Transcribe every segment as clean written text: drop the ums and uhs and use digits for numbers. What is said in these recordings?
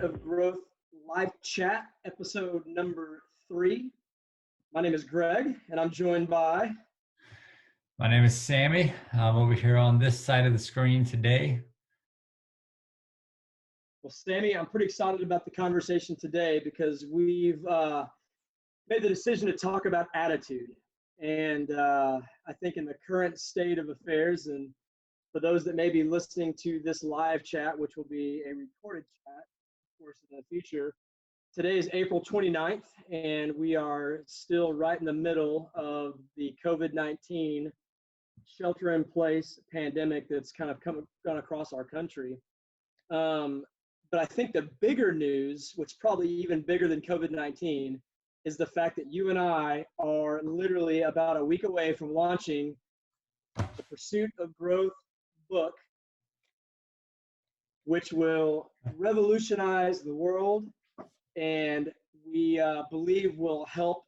of Growth live chat, episode number 3. My name is Greg, and I'm joined by. My name is Sammy. I'm over here on this side of the screen today. Well, Sammy, I'm pretty excited about the conversation today because we've made the decision to talk about attitude. And I think in the current state of affairs, and for those that may be listening to this live chat, which will be a recorded chat, of course, in the future, today is April 29th, and we are still right in the middle of the COVID-19 shelter-in-place pandemic that's kind of gone across our country. But I think the bigger news, which is probably even bigger than COVID-19, is the fact that you and I are literally about a week away from launching the Pursuit of Growth book, which will revolutionize the world, and we believe will help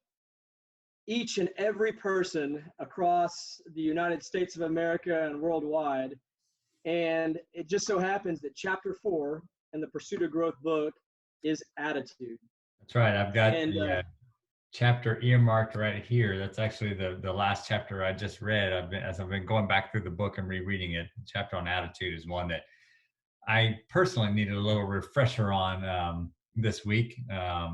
each and every person across the United States of America and worldwide. And it just so happens that chapter 4 in the Pursuit of Growth book is attitude. That's right. I've got the chapter earmarked right here. That's actually the last chapter I just read. As I've been going back through the book and rereading it, the chapter on attitude is one that I personally needed a little refresher on this week,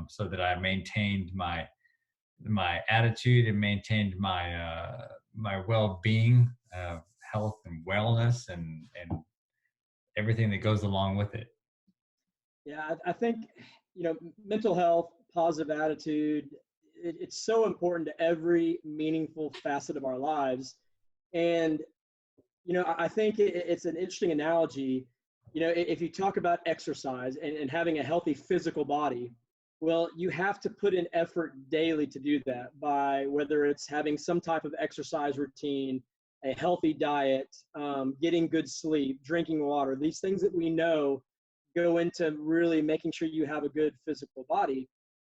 so that I maintained my attitude and maintained my my well-being, health and wellness, and everything that goes along with it. Yeah, I think, mental health, positive attitude, it's so important to every meaningful facet of our lives. And, I think it's an interesting analogy. If you talk about exercise and having a healthy physical body, well, you have to put in effort daily to do that, by whether it's having some type of exercise routine, a healthy diet, getting good sleep, drinking water, these things that we know go into really making sure you have a good physical body.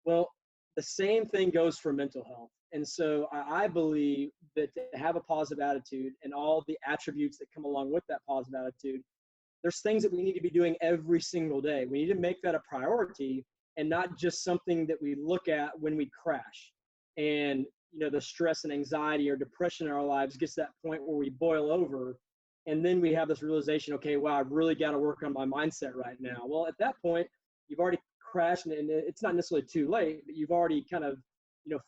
Well, the same thing goes for mental health. And so I believe that to have a positive attitude and all the attributes that come along with that positive attitude, there's things that we need to be doing every single day. We need to make that a priority and not just something that we look at when we crash. And, the stress and anxiety or depression in our lives gets to that point where we boil over. And then we have this realization, okay, wow, I've really got to work on my mindset right now. Well, at that point, you've already crashed, and it's not necessarily too late, but you've already kind of,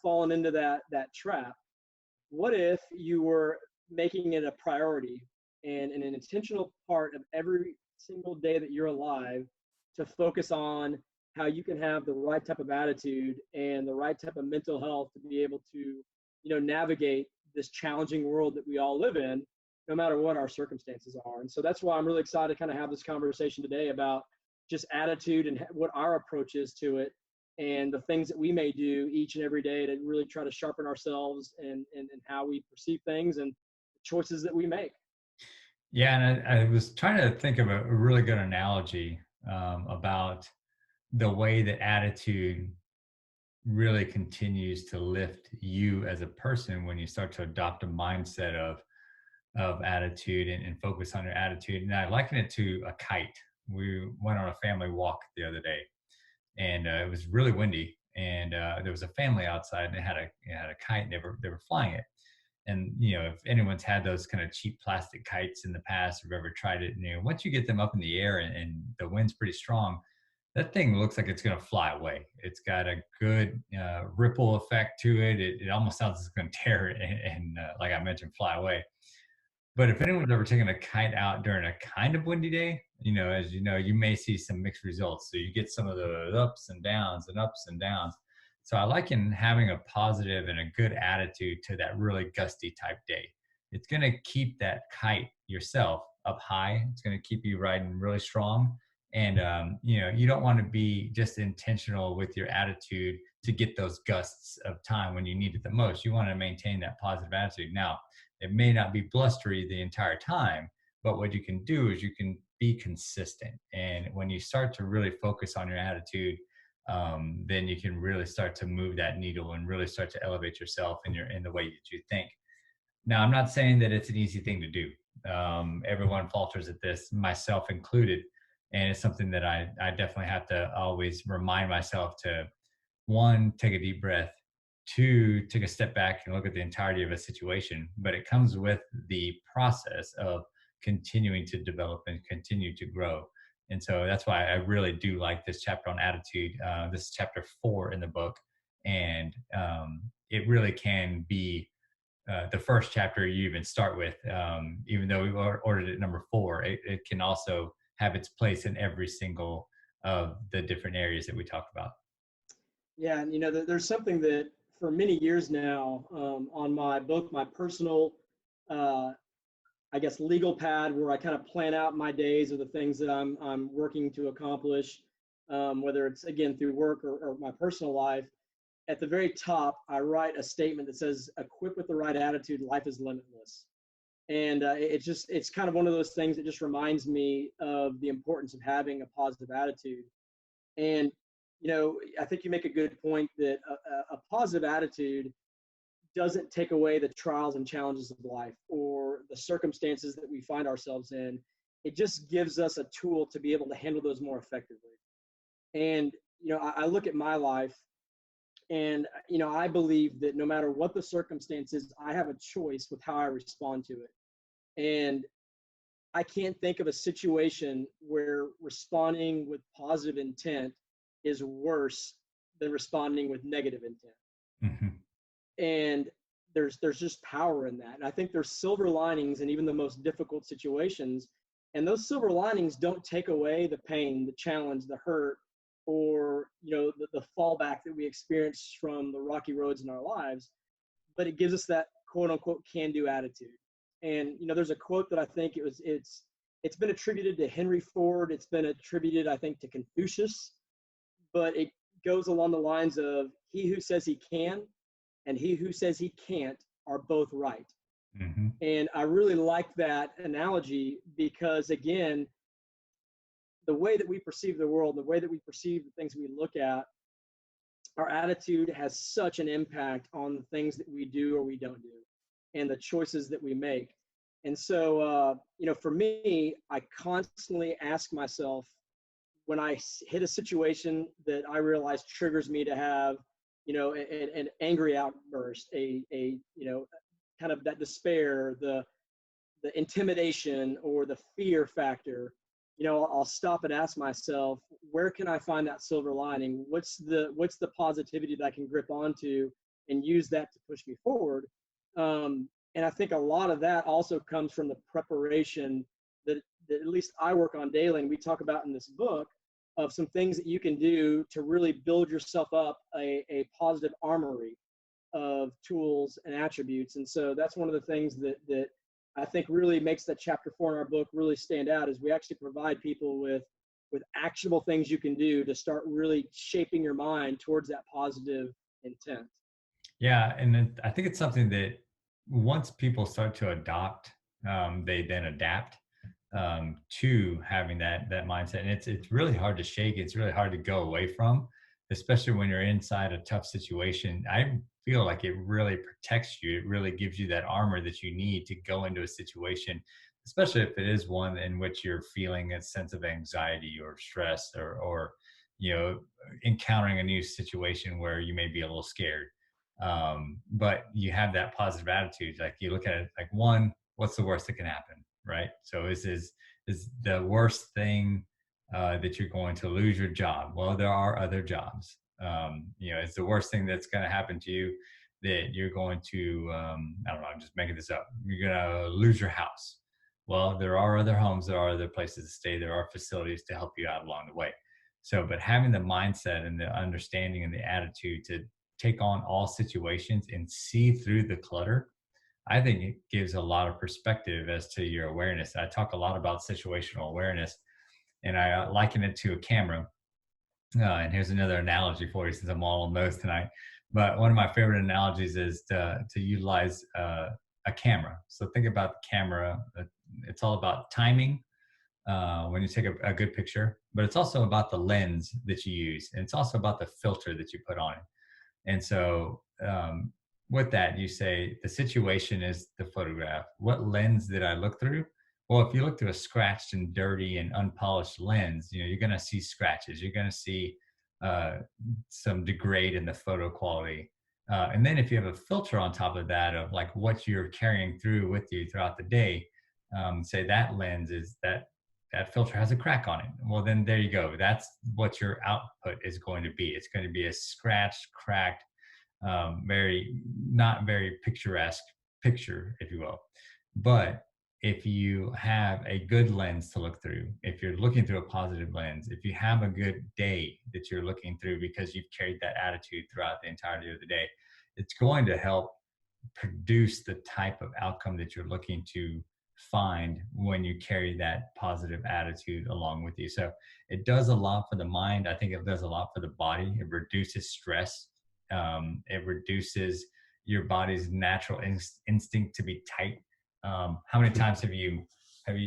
fallen into that trap. What if you were making it a priority and an intentional part of every single day that you're alive to focus on how you can have the right type of attitude and the right type of mental health to be able to, navigate this challenging world that we all live in, no matter what our circumstances are. And so that's why I'm really excited to kind of have this conversation today about just attitude and what our approach is to it, and the things that we may do each and every day to really try to sharpen ourselves and how we perceive things and the choices that we make. Yeah, and I was trying to think of a really good analogy about the way that attitude really continues to lift you as a person when you start to adopt a mindset of attitude and focus on your attitude. And I liken it to a kite. We went on a family walk the other day, and it was really windy, and there was a family outside, and they had a kite, and they were flying it. And if anyone's had those kind of cheap plastic kites in the past, or ever tried it, once you get them up in the air and the wind's pretty strong, that thing looks like it's going to fly away. It's got a good ripple effect to it. It almost sounds like it's going to tear it and like I mentioned, fly away. But if anyone's ever taken a kite out during a kind of windy day, as you know, you may see some mixed results. So you get some of the ups and downs and ups and downs. So I liken having a positive and a good attitude to that really gusty type day. It's going to keep that kite yourself up high. It's going to keep you riding really strong. And, you don't want to be just intentional with your attitude to get those gusts of time when you need it the most. You want to maintain that positive attitude. Now, it may not be blustery the entire time, but what you can do is you can be consistent. And when you start to really focus on your attitude, then you can really start to move that needle and really start to elevate yourself in the way that you think. Now, I'm not saying that it's an easy thing to do. Everyone falters at this, myself included. And it's something that I definitely have to always remind myself to, one, take a deep breath, two, take a step back and look at the entirety of a situation. But it comes with the process of continuing to develop and continue to grow. And so that's why I really do like this chapter on attitude. This is chapter 4 in the book. And it really can be the first chapter you even start with. Even though we ordered it number 4, it can also have its place in every single of the different areas that we talk about. Yeah, and there's something that for many years now, on my both my personal, uh, I guess, legal pad, where I kind of plan out my days or the things that I'm working to accomplish, whether it's again through work or my personal life. At the very top, I write a statement that says, "Equipped with the right attitude, life is limitless." And it's kind of one of those things that just reminds me of the importance of having a positive attitude. And I think you make a good point that a positive attitude doesn't take away the trials and challenges of life or the circumstances that we find ourselves in. It just gives us a tool to be able to handle those more effectively. And I look at my life, and I believe that no matter what the circumstances, I have a choice with how I respond to it. And I can't think of a situation where responding with positive intent is worse than responding with negative intent. Hmm. And there's just power in that. And I think there's silver linings in even the most difficult situations. And those silver linings don't take away the pain, the challenge, the hurt, or the fallback that we experience from the rocky roads in our lives, but it gives us that quote unquote can do attitude. And there's a quote that I think it's been attributed to Henry Ford. It's been attributed, I think, to Confucius, but it goes along the lines of, he who says he can and he who says he can't are both right. Hmm. And I really like that analogy because, again, the way that we perceive the world, the way that we perceive the things we look at, our attitude has such an impact on the things that we do or we don't do and the choices that we make. And so, for me, I constantly ask myself, when I hit a situation that I realize triggers me to have, an angry outburst, kind of that despair, the intimidation or the fear factor, I'll stop and ask myself, where can I find that silver lining? What's the positivity that I can grip onto and use that to push me forward? And I think a lot of that also comes from the preparation that at least I work on daily, and we talk about in this book, of some things that you can do to really build yourself up a positive armory of tools and attributes. And so that's one of the things that I think really makes that chapter 4 in our book really stand out, is we actually provide people with actionable things you can do to start really shaping your mind towards that positive intent. Yeah, and then I think it's something that once people start to adopt, they then adapt to having that mindset, and it's really hard to shake. It's really hard to go away from, especially when you're inside a tough situation. I feel like it really protects you. It really gives you that armor that you need to go into a situation, especially if it is one in which you're feeling a sense of anxiety or stress, or encountering a new situation where you may be a little scared. But you have that positive attitude. Like, you look at it like, one, what's the worst that can happen, right? So is the worst thing that you're going to lose your job? Well, there are other jobs. It's the worst thing that's going to happen to you that you're going to, I don't know, I'm just making this up, you're going to lose your house. Well, there are other homes, there are other places to stay, there are facilities to help you out along the way. So, but having the mindset and the understanding and the attitude to take on all situations and see through the clutter, I think it gives a lot of perspective as to your awareness. I talk a lot about situational awareness, and I liken it to a camera. And here's another analogy for you, since I'm all on those tonight. But one of my favorite analogies is to utilize a camera. So think about the camera. It's all about timing when you take a good picture, but it's also about the lens that you use, and it's also about the filter that you put on it. And so, with that, you say the situation is the photograph. What lens did I look through? Well, if you look through a scratched and dirty and unpolished lens, you're going to see scratches. You're going to see uh, some degrade in the photo quality. And then if you have a filter on top of that of like what you're carrying through with you throughout the day, say that lens is that filter has a crack on it. Well, then there you go. That's what your output is going to be. It's going to be a scratched, cracked, very not very picturesque picture, if you will. But if you have a good lens to look through, if you're looking through a positive lens, if you have a good day that you're looking through because you've carried that attitude throughout the entirety of the day, it's going to help produce the type of outcome that you're looking to find when you carry that positive attitude along with you. So it does a lot for the mind. I think it does a lot for the body. It reduces stress. It reduces your body's natural instinct to be tight. How many times have you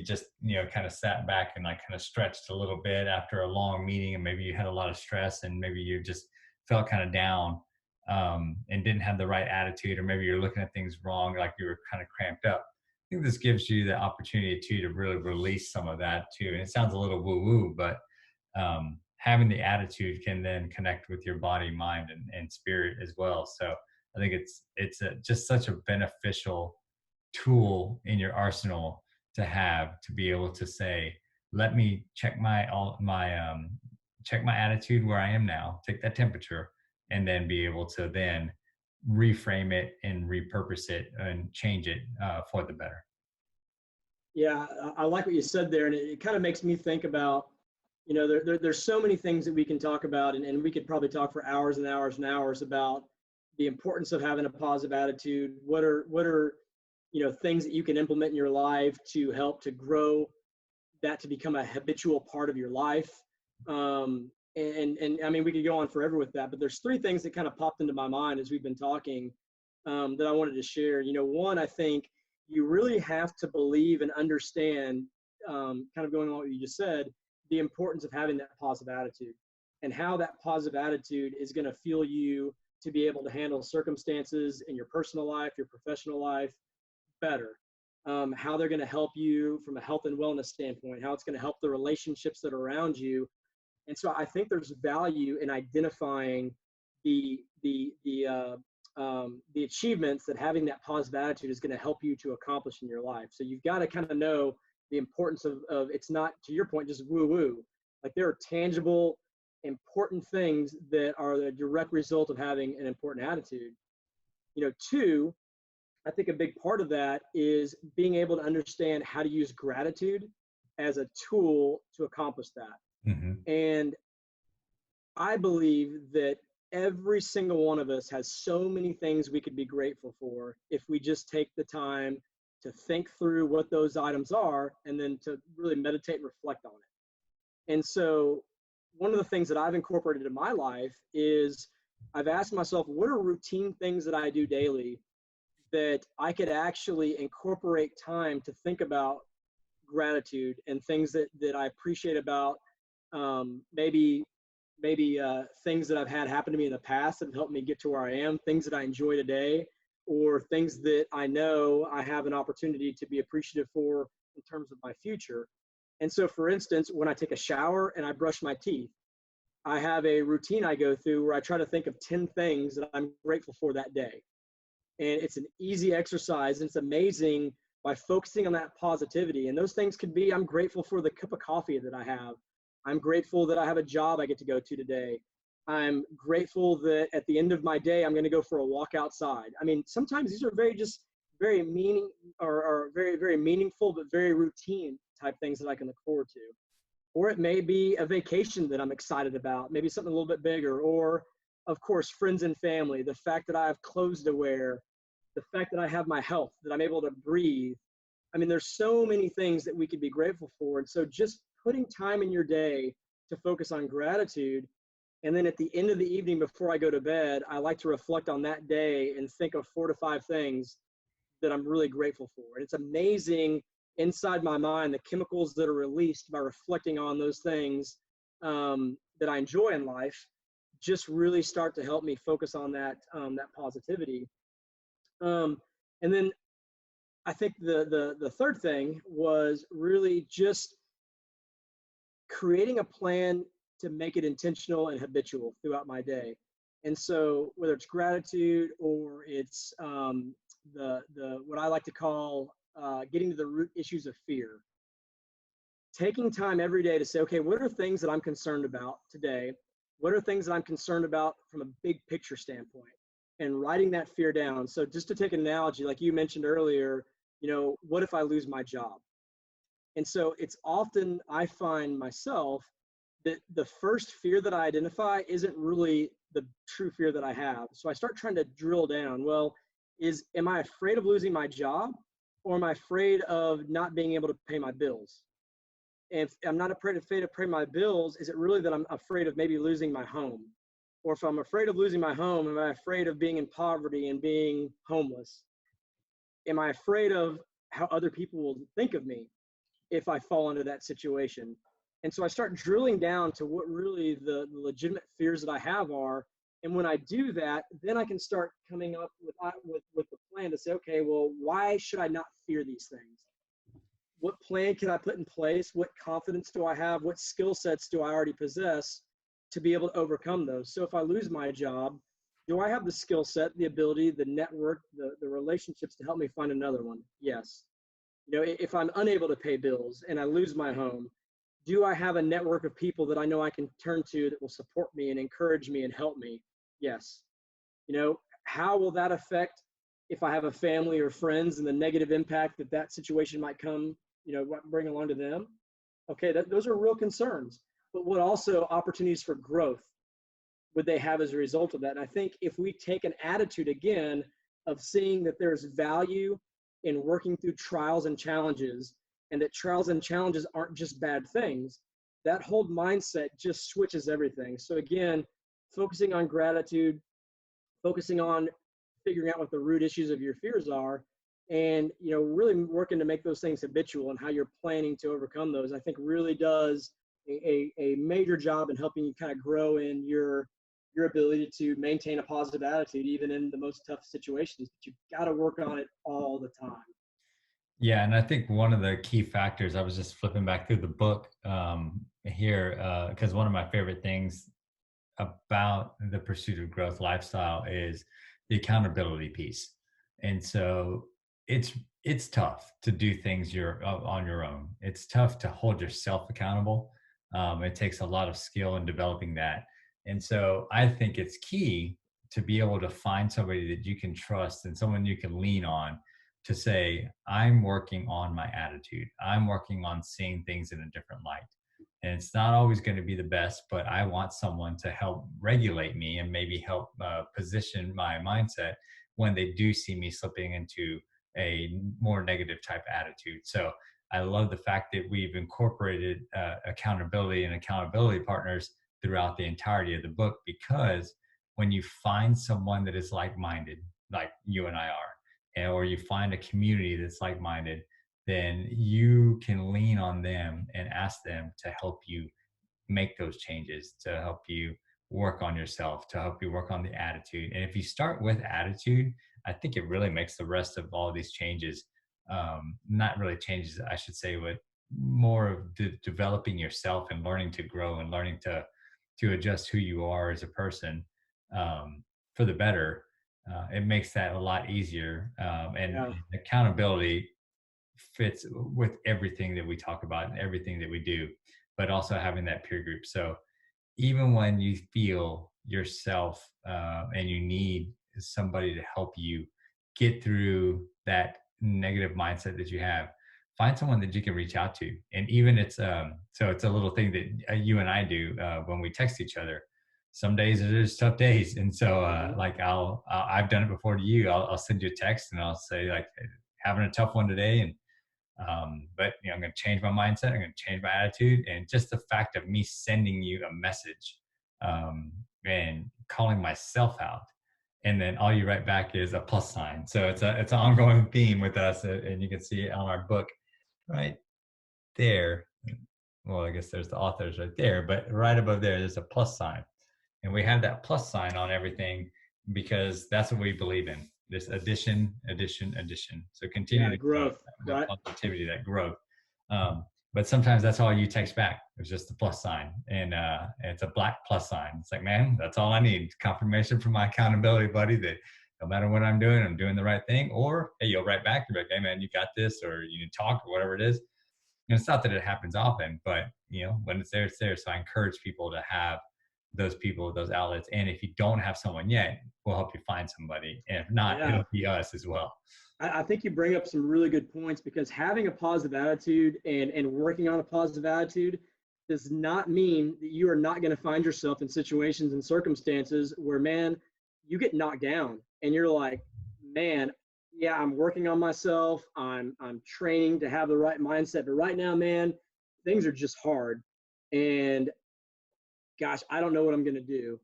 just kind of sat back and like kind of stretched a little bit after a long meeting, and maybe you had a lot of stress and maybe you just felt kind of down, and didn't have the right attitude, or maybe you're looking at things wrong, like you were kind of cramped up. I think this gives you the opportunity too to really release some of that too. And it sounds a little woo woo, but having the attitude can then connect with your body, mind, and spirit as well. So I think just such a beneficial tool in your arsenal to have, to be able to say, let me check check my attitude where I am now, take that temperature, and then be able to then reframe it and repurpose it and change it for the better. Yeah, I like what you said there, and it kind of makes me think about, there's so many things that we can talk about, and we could probably talk for hours and hours and hours about the importance of having a positive attitude. What are things that you can implement in your life to help to grow that to become a habitual part of your life. And I mean, we could go on forever with that, but there's three things that kind of popped into my mind as we've been talking, that I wanted to share. One, I think you really have to believe and understand, kind of going on what you just said, the importance of having that positive attitude and how that positive attitude is going to fuel you to be able to handle circumstances in your personal life, your professional life better. How they're going to help you from a health and wellness standpoint, how it's going to help the relationships that are around you. And so I think there's value in identifying the achievements that having that positive attitude is going to help you to accomplish in your life. So you've got to kind of know the importance of it's not, to your point, just woo woo. Like there are tangible, important things that are the direct result of having an important attitude. Two, I think a big part of that is being able to understand how to use gratitude as a tool to accomplish that. Mm-hmm. And I believe that every single one of us has so many things we could be grateful for if we just take the time to think through what those items are and then to really meditate and reflect on it. And so one of the things that I've incorporated in my life is I've asked myself, what are routine things that I do daily that I could actually incorporate time to think about gratitude and things that I appreciate about, maybe things that I've had happen to me in the past that have helped me get to where I am, things that I enjoy today, or things that I know I have an opportunity to be appreciative for in terms of my future. And so, for instance, when I take a shower and I brush my teeth, I have a routine I go through where I try to think of 10 things that I'm grateful for that day. And it's an easy exercise. And it's amazing by focusing on that positivity. And those things could be, I'm grateful for the cup of coffee that I have. I'm grateful that I have a job I get to go to today. I'm grateful that at the end of my day, I'm going to go for a walk outside. I mean, sometimes these are very very, very meaningful, but very routine type things that I can look forward to. Or it may be a vacation that I'm excited about, maybe something a little bit bigger, or of course, friends and family, the fact that I have clothes to wear, the fact that I have my health, that I'm able to breathe. I mean, there's so many things that we could be grateful for. And so just putting time in your day to focus on gratitude. And then at the end of the evening, before I go to bed, I like to reflect on that day and think of 4 to 5 things that I'm really grateful for. And it's amazing inside my mind, the chemicals that are released by reflecting on those things, that I enjoy in life, just really start to help me focus on that positivity. And then I think the third thing was really just creating a plan to make it intentional and habitual throughout my day. And so whether it's gratitude or it's the what I like to call getting to the root issues of fear, taking time every day to say, okay, what are things that I'm concerned about today? What are things that I'm concerned about from a big picture standpoint? And writing that fear down. So just to take an analogy, like you mentioned earlier, what if I lose my job? And so it's often I find myself that the first fear that I identify isn't really the true fear that I have. So I start trying to drill down. Well, am I afraid of losing my job, or am I afraid of not being able to pay my bills? If I'm not afraid to pay my bills, is it really that I'm afraid of maybe losing my home? Or if I'm afraid of losing my home, am I afraid of being in poverty and being homeless? Am I afraid of how other people will think of me if I fall into that situation? And so I start drilling down to what really the legitimate fears that I have are. And when I do that, then I can start coming up with the plan to say, okay, well, why should I not fear these things? What plan can I put in place? What confidence do I have? What skill sets do I already possess to be able to overcome those? So if I lose my job, do I have the skill set, the ability, the network, the relationships to help me find another one? Yes. If I'm unable to pay bills and I lose my home, do I have a network of people that I know I can turn to that will support me and encourage me and help me? Yes. How will that affect if I have a family or friends and the negative impact that situation might bring along to them? Okay, those are real concerns. But what also opportunities for growth would they have as a result of that? And I think if we take an attitude again of seeing that there's value in working through trials and challenges, and that trials and challenges aren't just bad things, that whole mindset just switches everything. So again, focusing on gratitude, focusing on figuring out what the root issues of your fears are, and really working to make those things habitual and how you're planning to overcome those, I think really does a major job in helping you kind of grow in your ability to maintain a positive attitude even in the most tough situations. But you've got to work on it all the time. Yeah, and I think one of the key factors, I was just flipping back through the book here, because one of my favorite things about the pursuit of growth lifestyle is the accountability piece. And so it's it's tough to do things on your own. It's tough to hold yourself accountable. It takes a lot of skill in developing that. And so I think it's key to be able to find somebody that you can trust and someone you can lean on to say, I'm working on my attitude. I'm working on seeing things in a different light. And it's not always going to be the best, but I want someone to help regulate me and maybe help position my mindset when they do see me slipping into a more negative type attitude. So I love the fact that we've incorporated accountability and accountability partners throughout the entirety of the book, because when you find someone that is like-minded, like you and I are, or you find a community that's like-minded, then you can lean on them and ask them to help you make those changes, to help you work on yourself, to help you work on the attitude. And if you start with attitude, I think it really makes the rest of all these changes, not really changes, I should say, but more of developing yourself and learning to grow and learning to adjust who you are as a person, for the better. It makes that a lot easier. And Yeah. accountability fits with everything that we talk about and everything that we do, but also having that peer group. So even when you feel yourself and you need somebody to help you get through that negative mindset that you have, find someone that you can reach out to. And even so it's a little thing that you and I do when we text each other. Some days it is tough days, and so Mhm. like I've done it before to you. I'll send you a text and I'll say like, having a tough one today, and but I'm going to change my mindset. I'm going to change my attitude. And just the fact of me sending you a message and calling myself out, and then all you write back is a plus sign. So it's an ongoing theme with us, and you can see it on our book right there. Well, I guess there's the authors right there, but right above there's a plus sign, and we have that plus sign on everything because that's what we believe in. this addition, addition, addition. So continue Yeah, to grow growth, that right? positivity, that growth. But sometimes that's all you text back. It's just the plus sign, and it's a black plus sign. It's like, man, that's all I need. Confirmation from my accountability buddy that no matter what I'm doing the right thing. Or hey, you'll write back, you're like, hey man, you got this, or you need to talk, or whatever it is. And it's not that it happens often, but when it's there, it's there. So I encourage people to have those people, those outlets. And if you don't have someone yet, we'll help you find somebody. And if not, Yeah. it'll be us as well. I think you bring up some really good points because having a positive attitude and working on a positive attitude does not mean that you are not going to find yourself in situations and circumstances where, man, you get knocked down and you're like, man, yeah, I'm working on myself. I'm training to have the right mindset. But right now, man, things are just hard. And gosh, I don't know what I'm going to do.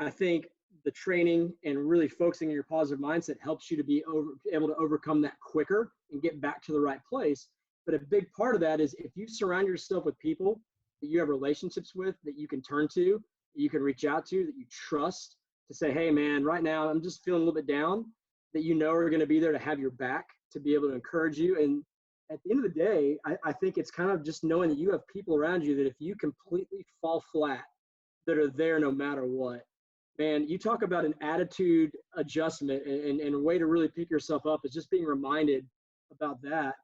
I think the training and really focusing on your positive mindset helps you to be able to overcome that quicker and get back to the right place. But a big part of that is if you surround yourself with people that you have relationships with, that you can turn to, that you can reach out to, that you trust to say, hey, man, right now I'm just feeling a little bit down, that you know are going to be there to have your back, to be able to encourage you. And at the end of the day, I think it's kind of just knowing that you have people around you that if you completely fall flat, that are there no matter what. Man, you talk about an attitude adjustment and a way to really pick yourself up is just being reminded about that.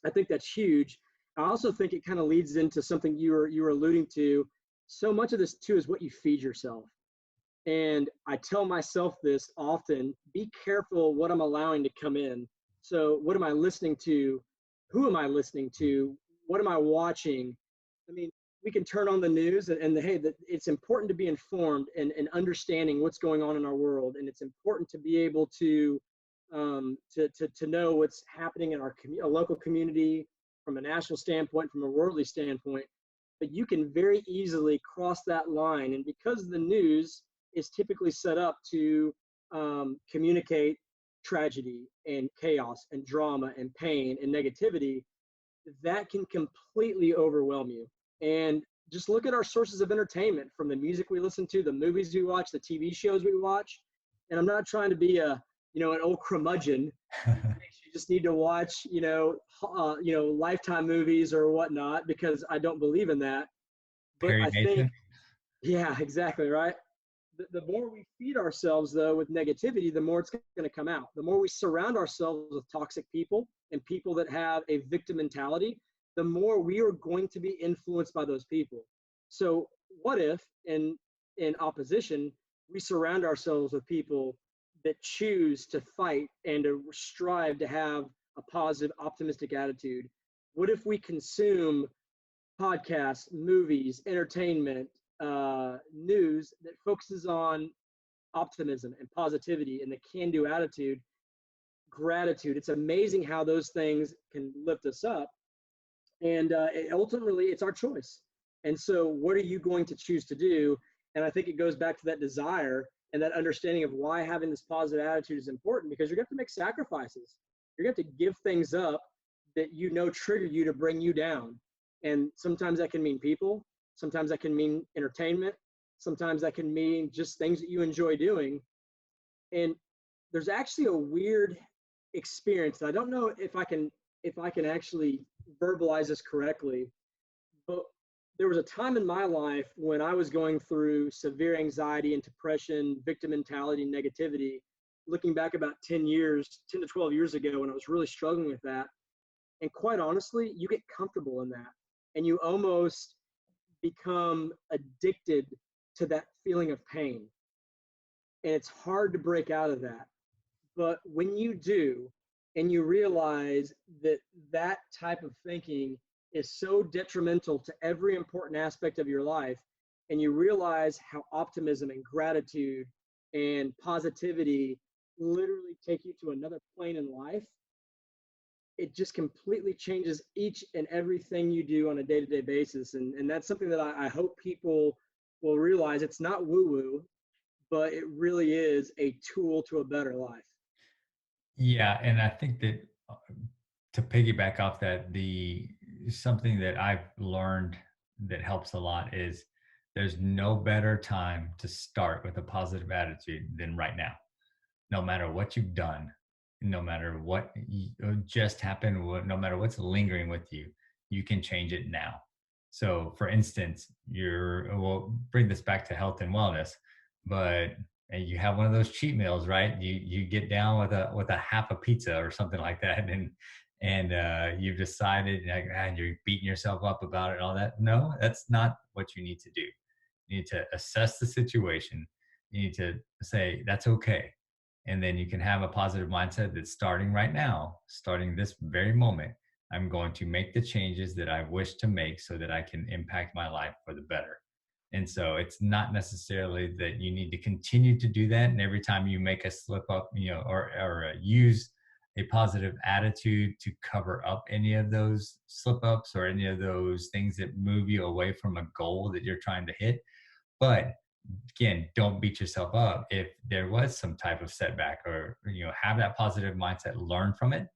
I think that's huge. I also think it kind of leads into something you were alluding to. So much of this too is what you feed yourself. And I tell myself this often, be careful what I'm allowing to come in. So what am I listening to? Who am I listening to? What am I watching? I mean, we can turn on the news hey, that it's important to be informed and understanding what's going on in our world. And it's important to be able to know what's happening in our a local community from a national standpoint, from a worldly standpoint. But you can very easily cross that line. And because the news is typically set up to communicate tragedy and chaos and drama and pain and negativity, that can completely overwhelm you. And just look at our sources of entertainment, from the music we listen to, the movies we watch, the TV shows we watch. And I'm not trying to be an old curmudgeon. You just need to watch, Lifetime movies or whatnot, because I don't believe in that. But Perry I think, Mason. yeah, exactly right. The more we feed ourselves, though, with negativity, the more it's going to come out. The more we surround ourselves with toxic people and people that have a victim mentality, the more we are going to be influenced by those people. So what if, in opposition, we surround ourselves with people that choose to fight and to strive to have a positive, optimistic attitude? What if we consume podcasts, movies, entertainment, news that focuses on optimism and positivity and the can-do attitude, gratitude? It's amazing how those things can lift us up. And ultimately, it's our choice. And so, what are you going to choose to do? And I think it goes back to that desire and that understanding of why having this positive attitude is important, because you're going to have to make sacrifices. You're going to have to give things up that trigger you to bring you down. And sometimes that can mean people, sometimes that can mean entertainment, sometimes that can mean just things that you enjoy doing. And there's actually a weird experience. I don't know if I can actually verbalize this correctly, but there was a time in my life when I was going through severe anxiety and depression, victim mentality, negativity, looking back about 10 to 12 years ago, when I was really struggling with that. And quite honestly, you get comfortable in that and you almost become addicted to that feeling of pain. And it's hard to break out of that. But when you do, and you realize that that type of thinking is so detrimental to every important aspect of your life, and you realize how optimism and gratitude and positivity literally take you to another plane in life, it just completely changes each and everything you do on a day-to-day basis. And that's something that I hope people will realize. It's not woo-woo, but it really is a tool to a better life. Yeah, and I think that to piggyback off that, the something that I've learned that helps a lot is there's no better time to start with a positive attitude than right now. no matter what you've done, no matter what just happened, no matter what's lingering with you, you can change it now. So, for instance, we'll bring this back to health and wellness, but you have one of those cheat meals, right? You get down with a half a pizza or something like that, and you've decided, like, and you're beating yourself up about it and all that. No, that's not what you need to do. You need to assess the situation. You need to say, that's okay. And then you can have a positive mindset that starting right now, starting this very moment, I'm going to make the changes that I wish to make so that I can impact my life for the better. And so it's not necessarily that you need to continue to do that. And every time you make a slip up, or use a positive attitude to cover up any of those slip ups or any of those things that move you away from a goal that you're trying to hit. But again, don't beat yourself up if there was some type of setback, or have that positive mindset, learn from it,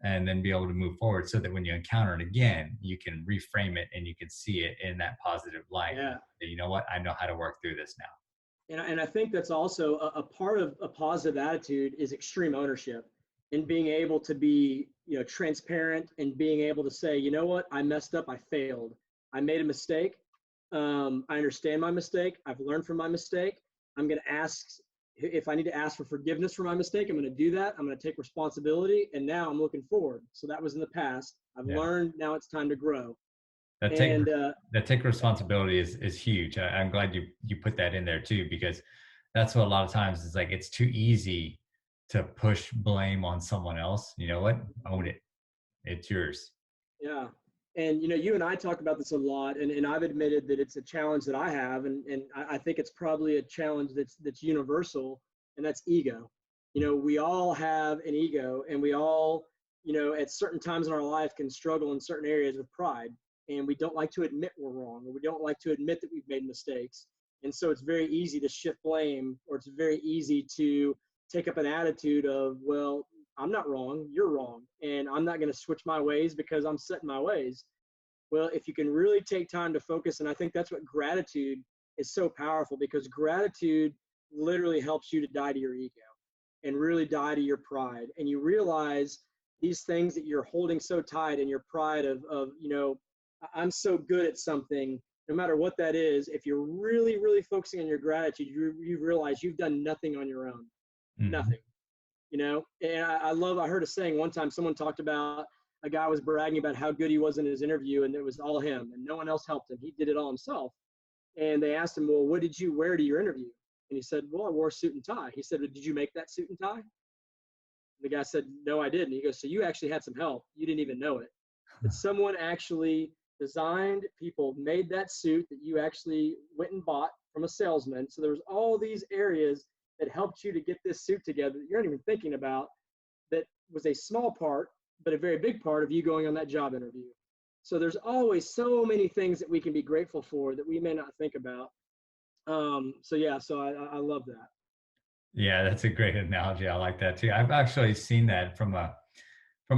and then be able to move forward so that when you encounter it again, you can reframe it and you can see it in that positive light. Yeah. You know what? I know how to work through this now. And I think that's also a part of a positive attitude is extreme ownership and being able to be, transparent and being able to say, you know what, I messed up, I failed, I made a mistake. I understand my mistake. I've learned from my mistake. I'm going to ask if I need to ask for forgiveness for my mistake. I'm going to do that. I'm going to take responsibility. And now I'm looking forward. So that was in the past. I've Yeah. learned. Now it's time to grow. That take And that take responsibility is huge. I'm glad you put that in there too, because that's what a lot of times is like, it's too easy to push blame on someone else. You know what? Own it. It's yours. yeah. And you and I talk about this a lot, and I've admitted that it's a challenge that I have, and I think it's probably a challenge that's universal, and that's ego. We all have an ego, and we all, at certain times in our life can struggle in certain areas with pride, and we don't like to admit we're wrong, or we don't like to admit that we've made mistakes. And so it's very easy to shift blame, or it's very easy to take up an attitude of, well, I'm not wrong, you're wrong, and I'm not going to switch my ways because I'm set in my ways. Well, if you can really take time to focus, and I think that's what gratitude is so powerful, because gratitude literally helps you to die to your ego and really die to your pride. And you realize these things that you're holding so tight, and your pride of I'm so good at something, no matter what that is. If you're really, really focusing on your gratitude, you realize you've done nothing on your own, Mhm. nothing. And I heard a saying one time. Someone talked about a guy was bragging about how good he was in his interview, and it was all him, and no one else helped him. He did it all himself. And they asked him, well, what did you wear to your interview? And he said, well, I wore a suit and tie. He said, well, did you make that suit and tie? The guy said, no, I didn't. He goes, so you actually had some help. You didn't even know it. But someone actually designed, people made that suit that you actually went and bought from a salesman. So there was all these areas that helped you to get this suit together that you aren't even thinking about, that was a small part, but a very big part of you going on that job interview. So there's always so many things that we can be grateful for that we may not think about. So I love that. Yeah, that's a great analogy. I like that too. I've actually seen that from a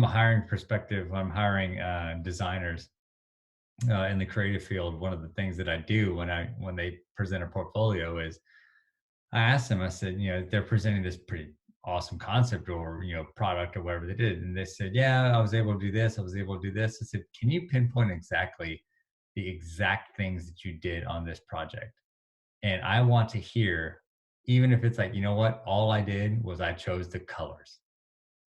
hiring perspective. When I'm hiring designers in the creative field, one of the things that I do when they present a portfolio is I asked them. I said, they're presenting this pretty awesome concept or product or whatever they did, and they said, yeah, I was able to do this. I was able to do this. I said, can you pinpoint exactly the exact things that you did on this project? And I want to hear, even if it's like, you know what, all I did was I chose the colors,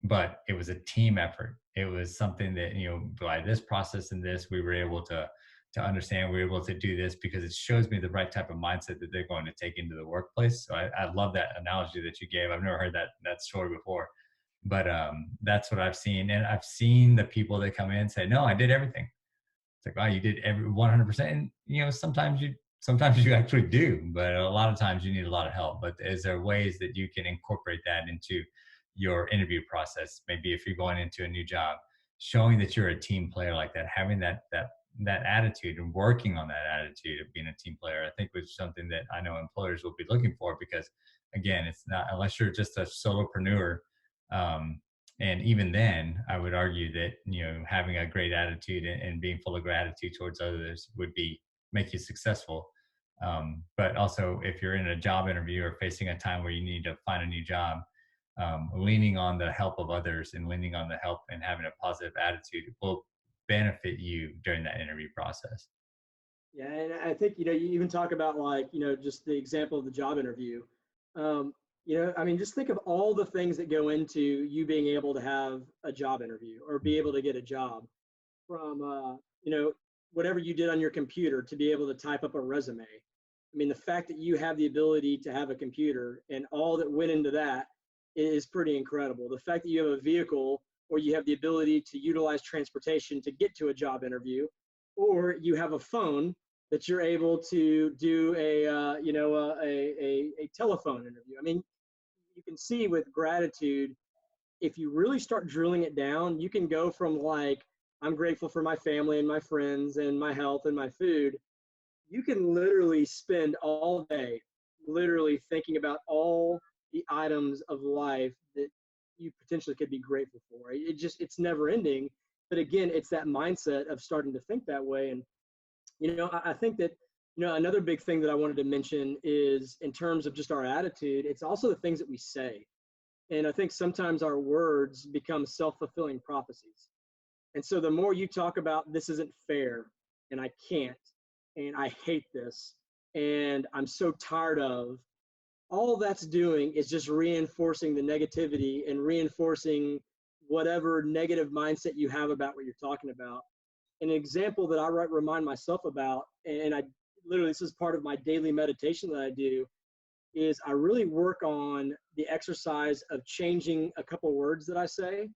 but it was a team effort. It was something that, by this process and this, we were able to understand, we were able to do this because it shows me the right type of mindset that they're going to take into the workplace. So I love that analogy that you gave. I've never heard that story before, but that's what I've seen. And I've seen the people that come in and say, no, I did everything. It's like, wow, you did every 100%. And, sometimes you actually do, but a lot of times you need a lot of help. But is there ways that you can incorporate that into your interview process? Maybe if you're going into a new job, showing that you're a team player like that, having that attitude and working on that attitude of being a team player, I think was something that I know employers will be looking for, because again, it's not, unless you're just a solopreneur. Um, and even then, I would argue that, having a great attitude and being full of gratitude towards others would be make you successful. But also, if you're in a job interview or facing a time where you need to find a new job, leaning on the help of others and leaning on the help and having a positive attitude will benefit you during that interview process. Yeah, and I think you even talk about like just the example of the job interview. Um, I mean, just think of all the things that go into you being able to have a job interview or be able to get a job from whatever you did on your computer to be able to type up a resume. I mean, the fact that you have the ability to have a computer and all that went into that is pretty incredible. The fact that you have a vehicle or you have the ability to utilize transportation to get to a job interview, or you have a phone that you're able to do a telephone interview. I mean, you can see with gratitude, if you really start drilling it down, you can go from like, I'm grateful for my family and my friends and my health and my food. You can literally spend all day literally thinking about all the items of life that you potentially could be grateful for. It's never ending. But again, it's that mindset of starting to think that way. And, I think that, another big thing that I wanted to mention is in terms of just our attitude, it's also the things that we say. And I think sometimes our words become self-fulfilling prophecies. And so the more you talk about this isn't fair and I can't and I hate this and I'm so tired of, all that's doing is just reinforcing the negativity and reinforcing whatever negative mindset you have about what you're talking about. An example that I remind myself about, and I literally, this is part of my daily meditation that I do, is I really work on the exercise of changing a couple words that I say.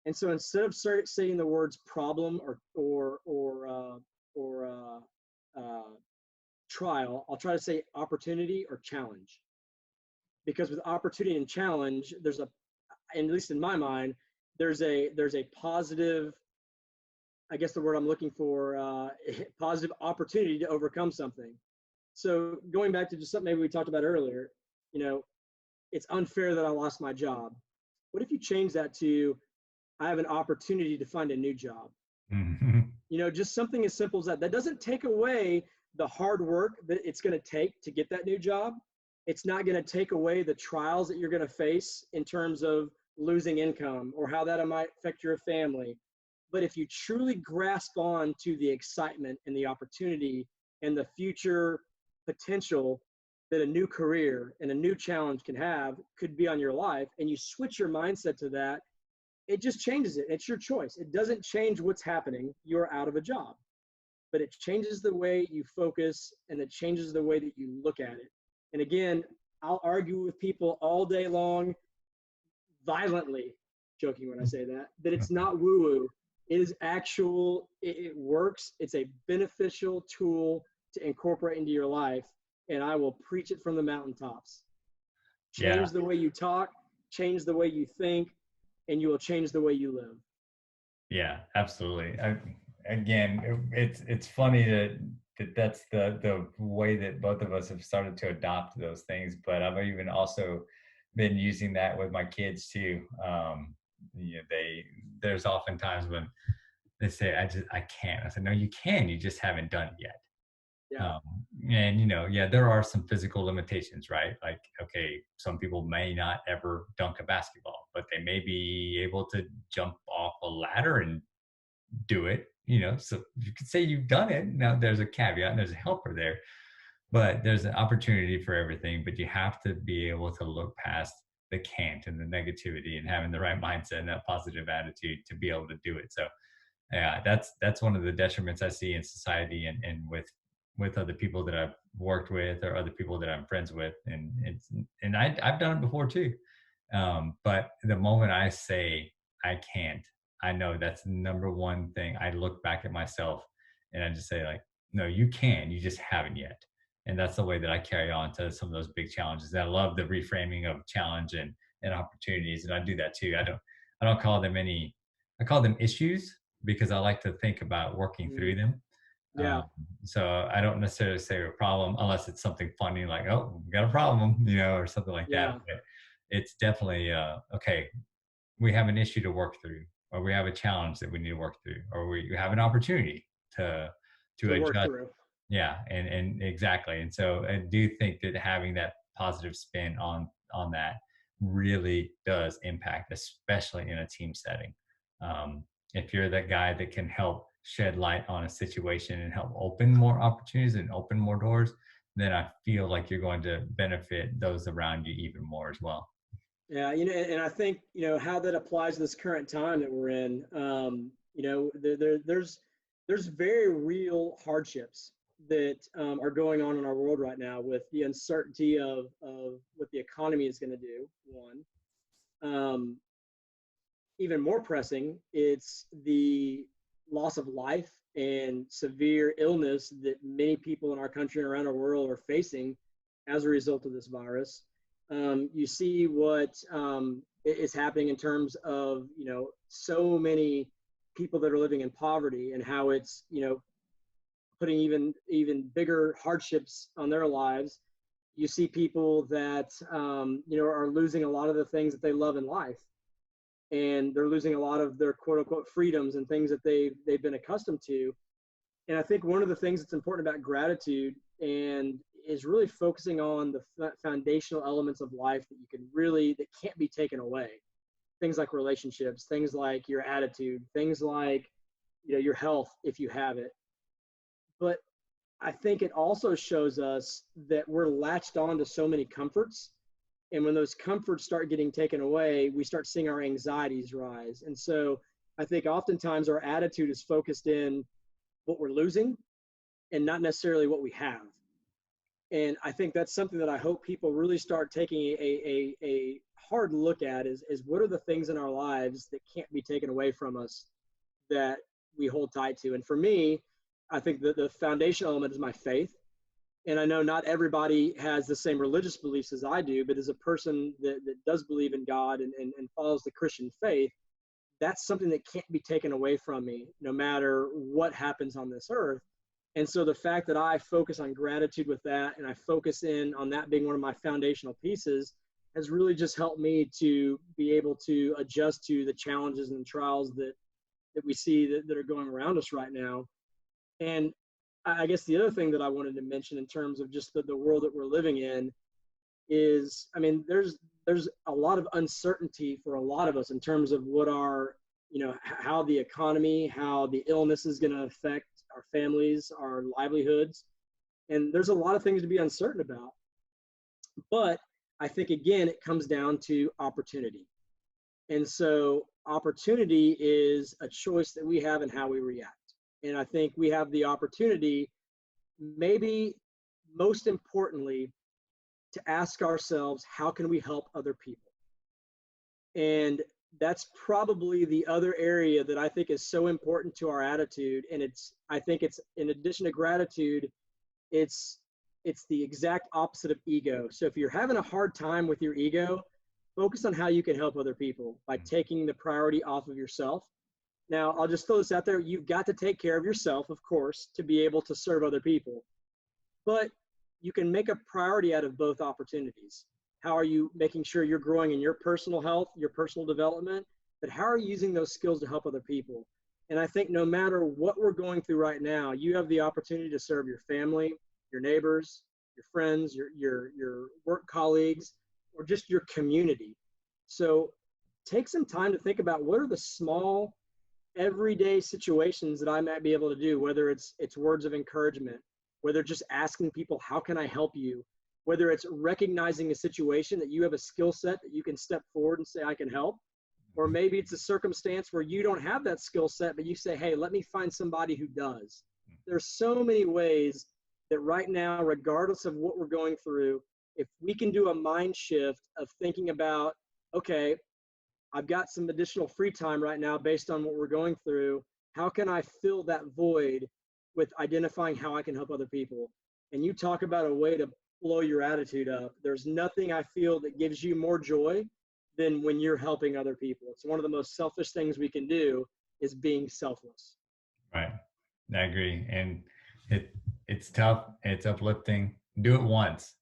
And so instead of saying the words problem or trial, I'll try to say opportunity or challenge. Because with opportunity and challenge, there's a, and at least in my mind, there's a positive, I guess the word I'm looking for, positive opportunity to overcome something. So going back to just something maybe we talked about earlier, you know, it's unfair that I lost my job. What if you change that to, I have an opportunity to find a new job? Mhm. Just something as simple as that. That doesn't take away the hard work that it's going to take to get that new job. It's not going to take away the trials that you're going to face in terms of losing income or how that might affect your family. But if you truly grasp on to the excitement and the opportunity and the future potential that a new career and a new challenge could be on your life, and you switch your mindset to that, it just changes it. It's your choice. It doesn't change what's happening. You're out of a job, but it changes the way you focus and it changes the way that you look at it. And again, I'll argue with people all day long, violently, joking when I say that it's not woo woo. It is actual, it works. It's a beneficial tool to incorporate into your life. And I will preach it from the mountaintops. Yeah, Change the way you talk, change the way you think, and you will change the way you live. yeah, absolutely. Again, it's funny that's the way that both of us have started to adopt those things. But I've even also been using that with my kids too. There's often times when they say, I can't." I said, "No, you can. You just haven't done it yet." Yeah. Um, and yeah, there are some physical limitations, right? Like, okay, some people may not ever dunk a basketball, but they may be able to jump off a ladder and do it. So you could say you've done it. Now there's a caveat and there's a helper there, but there's an opportunity for everything. But you have to be able to look past the can't and the negativity and having the right mindset and that positive attitude to be able to do it. So yeah, that's one of the detriments I see in society and with other people that I've worked with or other people that I'm friends with, and I've done it before too. But the moment I say I can't, I know that's the number one thing. I look back at myself and I just say like, no, you can, you just haven't yet. And that's the way that I carry on to some of those big challenges. And I love the reframing of challenge and opportunities, and I do that too. I don't call them I call them issues because I like to think about working Mm, through them. Um, yeah. so I don't necessarily say a problem unless it's something funny like, oh, we got a problem, or something like that. Yeah. But it's definitely okay. We have an issue to work through, or we have a challenge that we need to work through, or we have an opportunity to To work adjust. through. Yeah, and exactly. And so I do think that having that positive spin on that really does impact, especially in a team setting. If you're that guy that can help shed light on a situation and help open more opportunities and open more doors, then I feel like you're going to benefit those around you even more as well. Yeah, and I think how that applies to this current time that we're in. There's very real hardships that are going on in our world right now with the uncertainty of what the economy is going to do. One, um, even more pressing, it's the loss of life and severe illness that many people in our country and around the world are facing as a result of this virus. You see what is happening in terms of so many people that are living in poverty, and how it's putting even bigger hardships on their lives. You see people that are losing a lot of the things that they love in life, and they're losing a lot of their quote unquote freedoms and things that they've been accustomed to. And I think one of the things that's important about gratitude and is really focusing on the foundational elements of life that can't be taken away. Things like relationships, things like your attitude, things like your health if you have it. But I think it also shows us that we're latched on to so many comforts, and when those comforts start getting taken away, we start seeing our anxieties rise. And so I think oftentimes our attitude is focused in what we're losing and not necessarily what we have. And I think that's something that I hope people really start taking a hard look at is what are the things in our lives that can't be taken away from us that we hold tight to. And for me, I think that the foundational element is my faith. And I know not everybody has the same religious beliefs as I do, but as a person that does believe in God and follows the Christian faith, that's something that can't be taken away from me no matter what happens on this earth. And so the fact that I focus on gratitude with that, and I focus in on that being one of my foundational pieces, has really just helped me to be able to adjust to the challenges and trials that we see that are going around us right now. And I guess the other thing that I wanted to mention in terms of just the world that we're living in is, I mean, there's a lot of uncertainty for a lot of us in terms of what our, how the economy, how the illness is going to affect our families, our livelihoods. And there's a lot of things to be uncertain about. But I think, again, it comes down to opportunity. And so opportunity is a choice that we have in how we react. And I think we have the opportunity, maybe most importantly, to ask ourselves, how can we help other people? And that's probably the other area that I think is so important to our attitude. And I think it's, in addition to gratitude, it's the exact opposite of ego. So if you're having a hard time with your ego, focus on how you can help other people by taking the priority off of yourself. Now, I'll just throw this out there. You've got to take care of yourself, of course, to be able to serve other people. But you can make a priority out of both opportunities. How are you making sure you're growing in your personal health, your personal development, but how are you using those skills to help other people? And I think no matter what we're going through right now, you have the opportunity to serve your family, your neighbors, your friends, your work colleagues, or just your community. So take some time to think about what are the small, everyday situations that I might be able to do, whether it's words of encouragement, whether just asking people, how can I help you? Whether it's recognizing a situation that you have a skill set that you can step forward and say, I can help. Or maybe it's a circumstance where you don't have that skill set, but you say, hey, let me find somebody who does. There's so many ways that right now, regardless of what we're going through, if we can do a mind shift of thinking about, okay, I've got some additional free time right now based on what we're going through. How can I fill that void with identifying how I can help other people? And you talk about a way to blow your attitude up. There's nothing I feel that gives you more joy than when you're helping other people. It's one of the most selfish things we can do is being selfless. Right. I agree. And it's tough. It's uplifting. Do it once.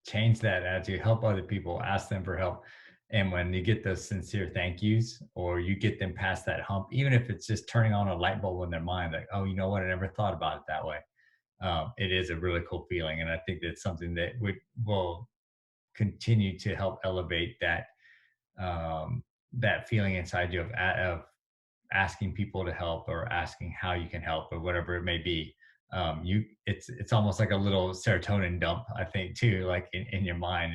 Change that attitude. Help other people. Ask them for help. And when you get those sincere thank yous, or you get them past that hump, even if it's just turning on a light bulb in their mind, like, oh, you know what? I never thought about it that way. It is a really cool feeling. And I think that's something that will continue to help elevate that feeling inside you of asking people to help or asking how you can help or whatever it may be. It's almost like a little serotonin dump, I think, too, like in your mind.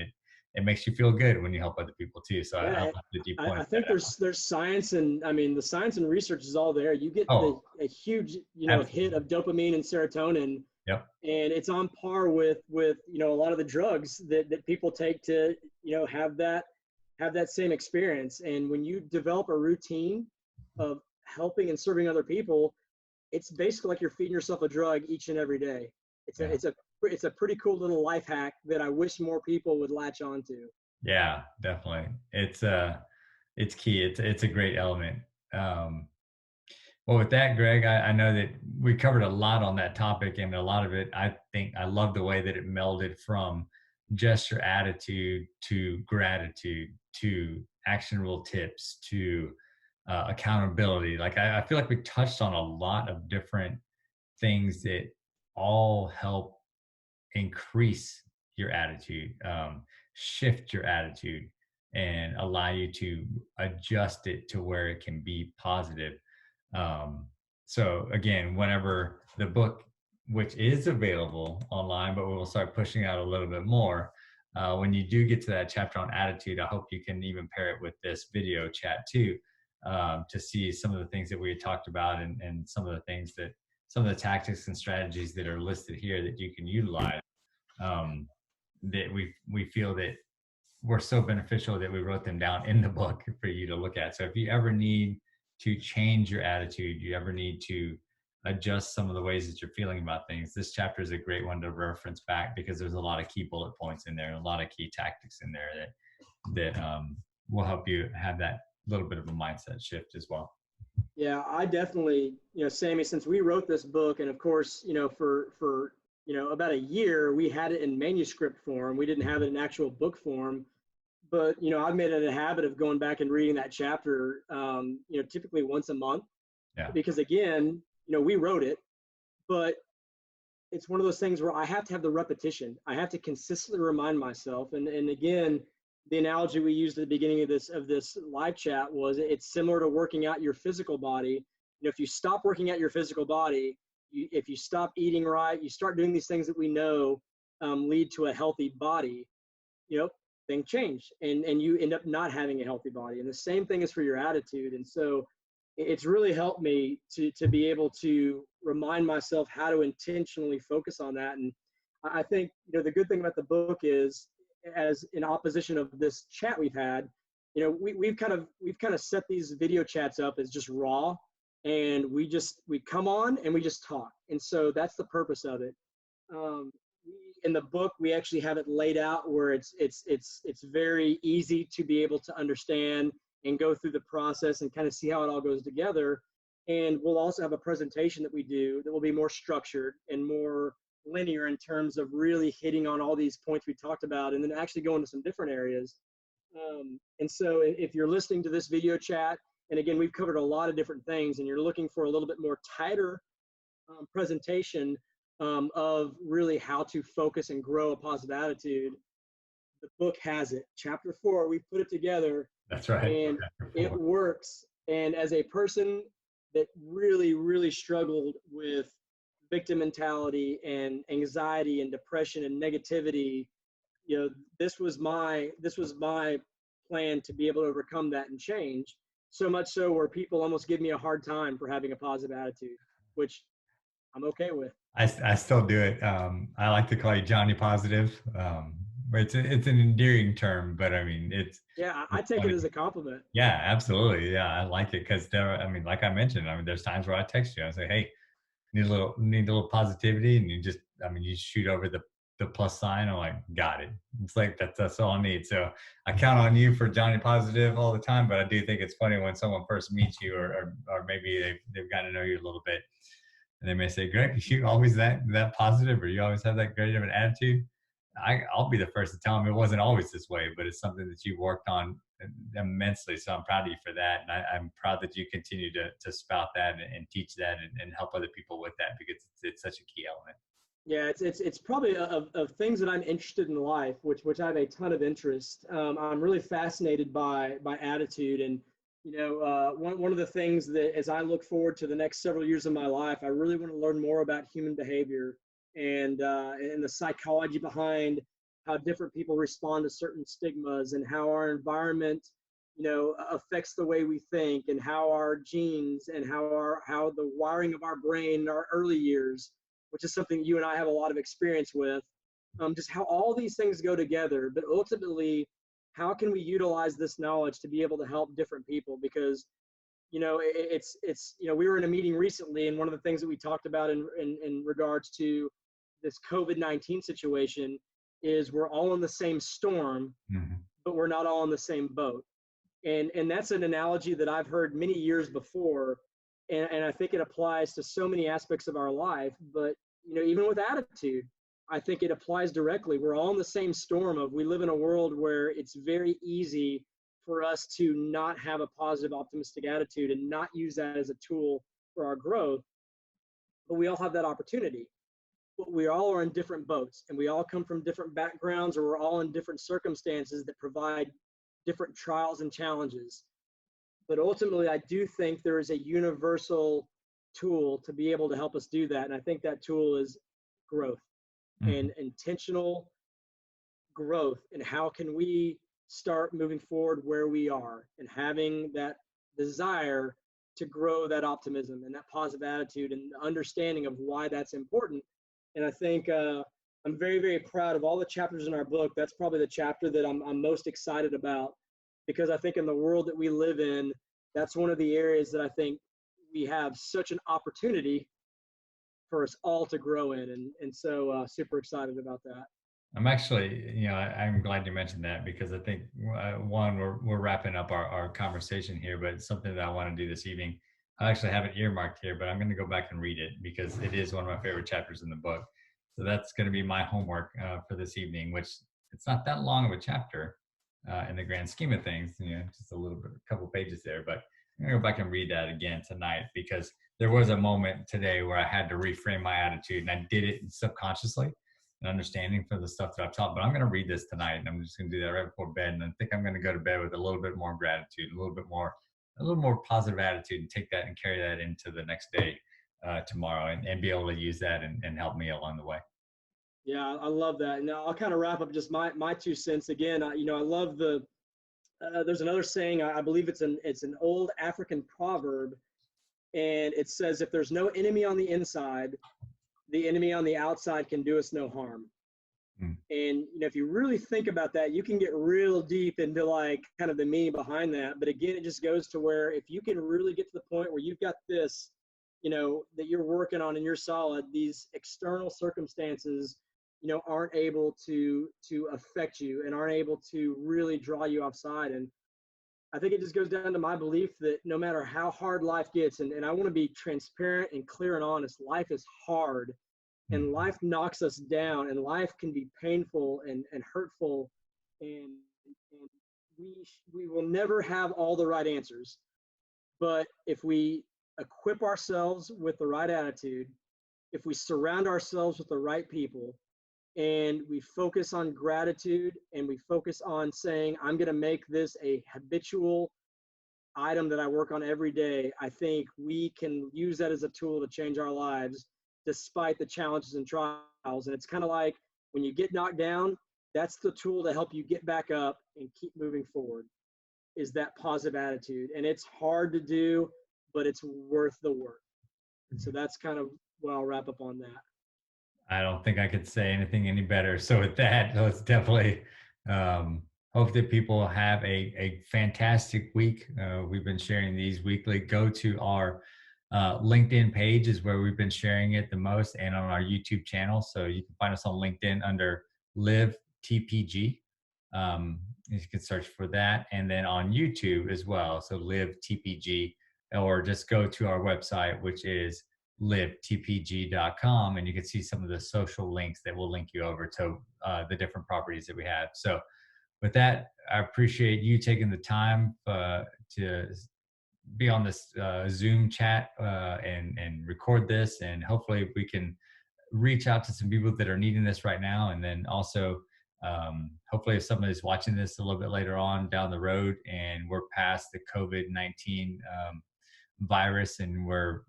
It makes you feel good when you help other people too. So I Yeah, love that you I pointed think that out. there's science, and I mean the science and research is all there. You get Oh, a huge hit absolutely. of dopamine and serotonin, Yep. and it's on par with a lot of the drugs that people take to have that same experience. And when you develop a routine of helping and serving other people, it's basically like you're feeding yourself a drug each and every day. Yeah. It's a pretty cool little life hack that I wish more people would latch onto. Yeah, definitely. It's key. It's a great element. Um, well, with that, Greg, I know that we covered a lot on that topic, and a lot of it, I think I love the way that it melded from just your attitude to gratitude to actionable tips to accountability. Like I feel like we touched on a lot of different things that all help increase your attitude, shift your attitude, and allow you to adjust it to where it can be positive. Um, so again, whenever the book, which is available online, but we will start pushing out a little bit more. When you do get to that chapter on attitude, I hope you can even pair it with this video chat too, to see some of the things that we had talked about and some of the tactics and strategies that are listed here that you can utilize, um, that we feel that were so beneficial that we wrote them down in the book for you to look at. So if you ever need to change your attitude, you ever need to adjust some of the ways that you're feeling about things, this chapter is a great one to reference back because there's a lot of key bullet points in there and a lot of key tactics in there that will help you have that little bit of a mindset shift as well. Yeah, I definitely, Sammy, since we wrote this book, and of course, for about a year, we had it in manuscript form. We didn't have it in actual book form, but I've made it a habit of going back and reading that chapter, typically once a month, Yeah, because again, we wrote it, but it's one of those things where I have to have the repetition. I have to consistently remind myself. And again, the analogy we used at the beginning of this live chat was it's similar to working out your physical body. If you stop working out your physical body, if you stop eating right, you start doing these things that we know lead to a healthy body. You know, things change, and you end up not having a healthy body. And the same thing is for your attitude. And so it's really helped me to be able to remind myself how to intentionally focus on that. And I think the good thing about the book is, as in opposition of this chat we've had, we've kind of set these video chats up as just raw, and we come on and we just talk. And so that's the purpose of it. In the book, we actually have it laid out where it's very easy to be able to understand and go through the process and kind of see how it all goes together. And we'll also have a presentation that we do that will be more structured and more linear in terms of really hitting on all these points we talked about, and then actually go into some different areas. And so if you're listening to this video chat, and again, we've covered a lot of different things, and you're looking for a little bit more tighter presentation of really how to focus and grow a positive attitude, the book has it. Chapter 4, we put it together, that's right. and Chapter it 4. works. And as a person that really, really struggled with victim mentality and anxiety and depression and negativity, this was my plan to be able to overcome that and change. So much so where people almost give me a hard time for having a positive attitude, which I'm okay with. I still do it. I like to call you Johnny Positive. But it's an endearing term, but I mean Yeah, I it's take it funny. as a compliment. Yeah, absolutely. Yeah, I like it because I mean, like I mentioned, I mean, there's times where I text you, I say, "Hey, need a little positivity," and I mean, you shoot over the plus sign. I'm like, got it. It's like that's all I need. So I count on you for Johnny Positive all the time. But I do think it's funny when someone first meets you, or maybe they've got to know you a little bit, and they may say, "Greg, you always that positive, or you always have that great of an attitude." I'll be the first to tell them it wasn't always this way, but it's something that you worked on immensely. So I'm proud of you for that. And I'm proud that you continue to spout that and teach that and help other people with that because it's such a key element. Yeah, it's probably of things that I'm interested in life, which I have a ton of interest. I'm really fascinated by attitude, and one of the things that as I look forward to the next several years of my life, I really want to learn more about human behavior and the psychology behind how different people respond to certain stigmas and how our environment affects the way we think and how our genes and how the wiring of our brain in our early years, which is something you and I have a lot of experience with, just how all these things go together. But ultimately, how can we utilize this knowledge to be able to help different people? Because we were in a meeting recently, and one of the things that we talked about in regards to this COVID-19 situation is we're all in the same storm, Mhm. but we're not all in the same boat. And that's an analogy that I've heard many years before, and I think it applies to so many aspects of our life. But even with attitude, I think it applies directly. We're all in the same storm of we live in a world where it's very easy for us to not have a positive, optimistic attitude and not use that as a tool for our growth. But we all have that opportunity. But we all are in different boats, and we all come from different backgrounds, or we're all in different circumstances that provide different trials and challenges. But ultimately, I do think there is a universal tool to be able to help us do that. And I think that tool is growth Mhm. and intentional growth. And how can we start moving forward where we are and having that desire to grow that optimism and that positive attitude and understanding of why that's important. And I think I'm very, very proud of all the chapters in our book. That's probably the chapter that I'm most excited about, because I think in the world that we live in, that's one of the areas that I think we have such an opportunity for us all to grow in. And so super excited about that. I'm actually, I'm glad you mentioned that because I think one, we're wrapping up our conversation here, but it's something that I want to do this evening. I actually have it earmarked here, but I'm going to go back and read it because it is one of my favorite chapters in the book. So that's going to be my homework for this evening, which it's not that long of a chapter in the grand scheme of things, just a little bit, a couple pages there. But I'm going to go back and read that again tonight because there was a moment today where I had to reframe my attitude, and I did it subconsciously and understanding for the stuff that I've taught. But I'm going to read this tonight, and I'm just going to do that right before bed. And I think I'm going to go to bed with a little bit more gratitude, a little more positive attitude, and take that and carry that into the next day, tomorrow, and be able to use that and help me along the way. Yeah, I love that. And I'll kind of wrap up just my 2 cents again. I love there's another saying. I believe it's an old African proverb, and it says, if there's no enemy on the inside, the enemy on the outside can do us no harm. Mm. And if you really think about that, you can get real deep into like kind of the meaning behind that. But again, it just goes to where if you can really get to the point where you've got this, that you're working on and you're solid, these external circumstances, aren't able to affect you and aren't able to really draw you offside. And I think it just goes down to my belief that no matter how hard life gets, and I want to be transparent and clear and honest, life is hard Mm. and life knocks us down and life can be painful and hurtful, and we will never have all the right answers. But if we equip ourselves with the right attitude, if we surround ourselves with the right people, and we focus on gratitude and we focus on saying, I'm going to make this a habitual item that I work on every day, I think we can use that as a tool to change our lives despite the challenges and trials. And it's kind of like when you get knocked down, that's the tool to help you get back up and keep moving forward, is that positive attitude. And it's hard to do, but it's worth the work. And so that's kind of what I'll wrap up on that. I don't think I could say anything any better. So with that, let's definitely hope that people have a fantastic week. We've been sharing these weekly. Go to our LinkedIn page is where we've been sharing it the most, and on our YouTube channel. So you can find us on LinkedIn under Live TPG. You can search for that, and then on YouTube as well. So Live TPG, or just go to our website, which is livetpg.com, and you can see some of the social links that will link you over to the different properties that we have. So with that, I appreciate you taking the time to be on this Zoom chat and record this, and hopefully we can reach out to some people that are needing this right now. And then also, hopefully, if somebody's watching this a little bit later on down the road and we're past the COVID-19 virus and we're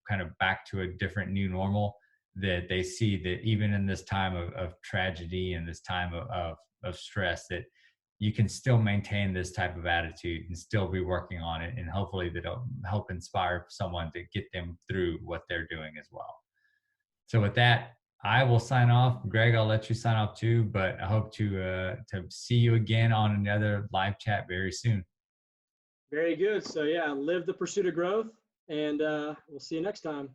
kind of back to a different new normal, that they see that even in this time of tragedy and this time of stress, that you can still maintain this type of attitude and still be working on it, and hopefully that'll help inspire someone to get them through what they're doing as well. So with that, I will sign off. Greg, I'll let you sign off too, but I hope to see you again on another live chat very soon. Very good. So yeah, live the pursuit of growth, and we'll see you next time.